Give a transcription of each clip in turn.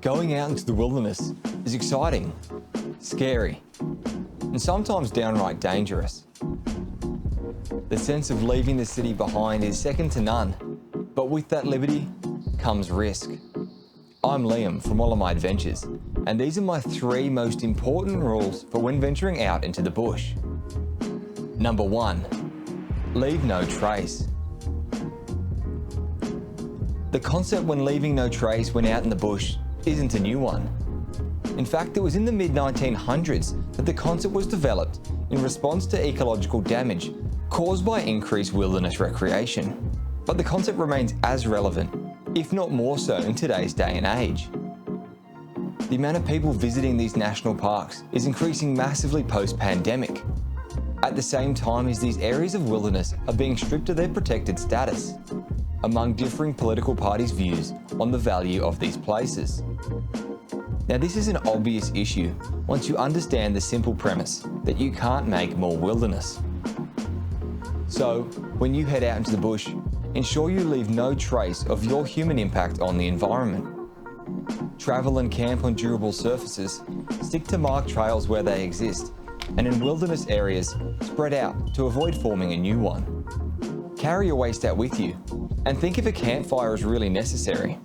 Going out into the wilderness is exciting, scary, and sometimes downright dangerous. The sense of leaving the city behind is second to none, but with that liberty comes risk. I'm Liam from Wollemi Adventures, and these are my 3 most important rules for when venturing out into the bush. Number 1, leave no trace. The concept when leaving no trace when out in the bush isn't a new one. In fact, it was in the mid-1900s that the concept was developed in response to ecological damage caused by increased wilderness recreation. But the concept remains as relevant, if not more so, in today's day and age. The amount of people visiting these national parks is increasing massively post-pandemic, at the same time as these areas of wilderness are being stripped of their protected status, among differing political parties' views on the value of these places. Now, this is an obvious issue once you understand the simple premise that you can't make more wilderness. So, when you head out into the bush, ensure you leave no trace of your human impact on the environment. Travel and camp on durable surfaces, stick to marked trails where they exist, and in wilderness areas, spread out to avoid forming a new one. Carry your waste out with you, and think if a campfire is really necessary.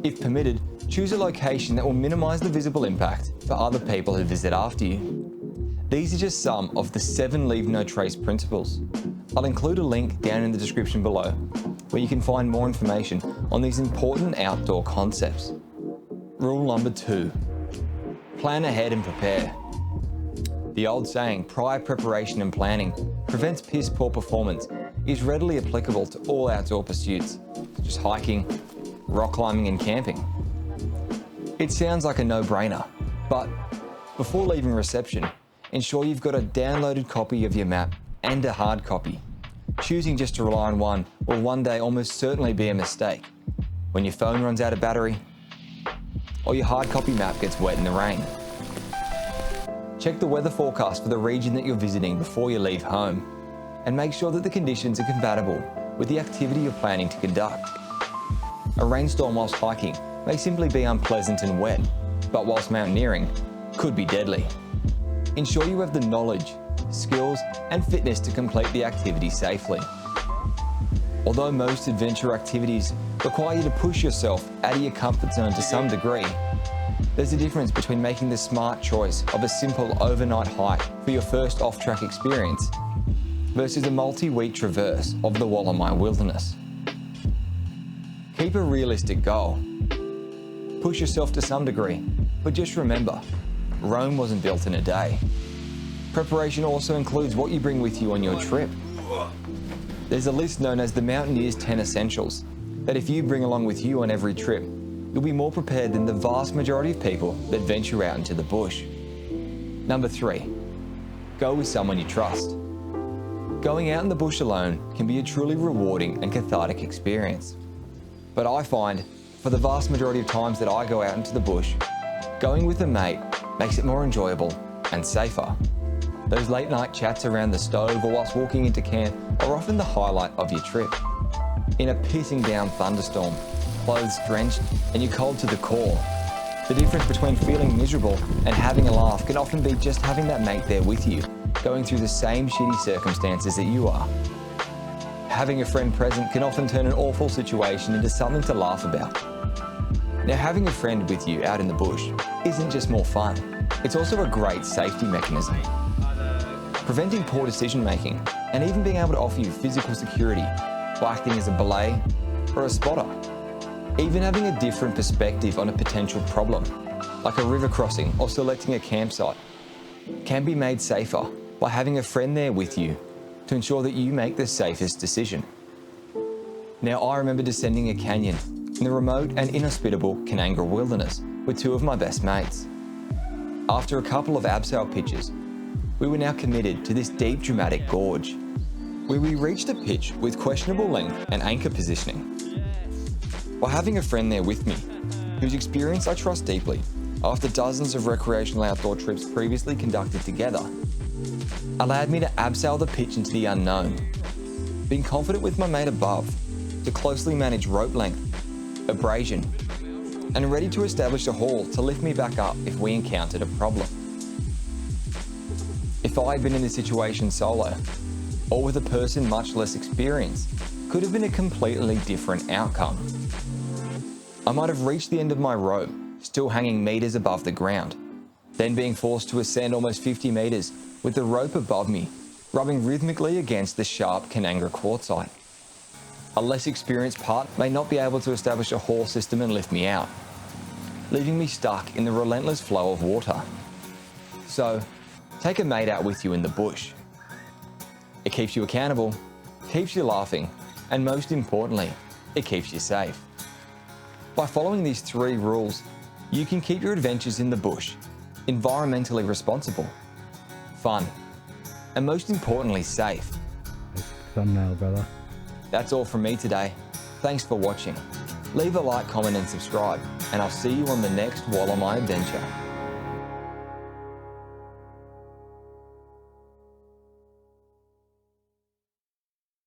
If permitted, choose a location that will minimise the visible impact for other people who visit after you. These are just some of the 7 leave no trace principles. I'll include a link down in the description below where you can find more information on these important outdoor concepts. Rule number 2, plan ahead and prepare. The old saying, prior preparation and planning prevents piss poor performance, is readily applicable to all outdoor pursuits, such as hiking, rock climbing and camping. It sounds like a no-brainer, but before leaving reception, ensure you've got a downloaded copy of your map and a hard copy. Choosing just to rely on one will one day almost certainly be a mistake when your phone runs out of battery or your hard copy map gets wet in the rain. Check the weather forecast for the region that you're visiting before you leave home, and make sure that the conditions are compatible with the activity you're planning to conduct. A rainstorm whilst hiking may simply be unpleasant and wet, but whilst mountaineering, could be deadly. Ensure you have the knowledge, skills, and fitness to complete the activity safely. Although most adventure activities require you to push yourself out of your comfort zone to some degree, there's a difference between making the smart choice of a simple overnight hike for your first off-track experience versus a multi-week traverse of the Wollemi wilderness. Keep a realistic goal. Push yourself to some degree, but just remember, Rome wasn't built in a day. Preparation also includes what you bring with you on your trip. There's a list known as the Mountaineer's 10 Essentials that if you bring along with you on every trip, you'll be more prepared than the vast majority of people that venture out into the bush. Number 3, go with someone you trust. Going out in the bush alone can be a truly rewarding and cathartic experience. But I find, for the vast majority of times that I go out into the bush, going with a mate makes it more enjoyable and safer. Those late night chats around the stove or whilst walking into camp are often the highlight of your trip. In a pissing down thunderstorm, clothes drenched, and you're cold to the core, the difference between feeling miserable and having a laugh can often be just having that mate there with you, going through the same shitty circumstances that you are. Having a friend present can often turn an awful situation into something to laugh about. Now, having a friend with you out in the bush isn't just more fun, it's also a great safety mechanism, preventing poor decision making and even being able to offer you physical security by acting as a belay or a spotter. Even having a different perspective on a potential problem, like a river crossing or selecting a campsite, can be made safer by having a friend there with you to ensure that you make the safest decision. Now, I remember descending a canyon in the remote and inhospitable Canangra wilderness with 2 of my best mates. After a couple of abseil pitches, we were now committed to this deep dramatic gorge, where we reached a pitch with questionable length and anchor positioning. By having a friend there with me, whose experience I trust deeply after dozens of recreational outdoor trips previously conducted together, allowed me to abseil the pitch into the unknown, being confident with my mate above to closely manage rope length, abrasion, and ready to establish a haul to lift me back up if we encountered a problem. If I had been in this situation solo, or with a person much less experienced, could have been a completely different outcome. I might have reached the end of my rope, still hanging meters above the ground, then being forced to ascend almost 50 meters with the rope above me, rubbing rhythmically against the sharp Canangra quartzite. A less experienced part may not be able to establish a haul system and lift me out, leaving me stuck in the relentless flow of water. So, take a mate out with you in the bush. It keeps you accountable, keeps you laughing, and most importantly, it keeps you safe. By following these 3 rules, you can keep your adventures in the bush environmentally responsible, fun, and most importantly, safe. Thumbnail, brother. That's all from me today. Thanks for watching. Leave a like, comment, and subscribe, and I'll see you on the next Wollemi Adventure.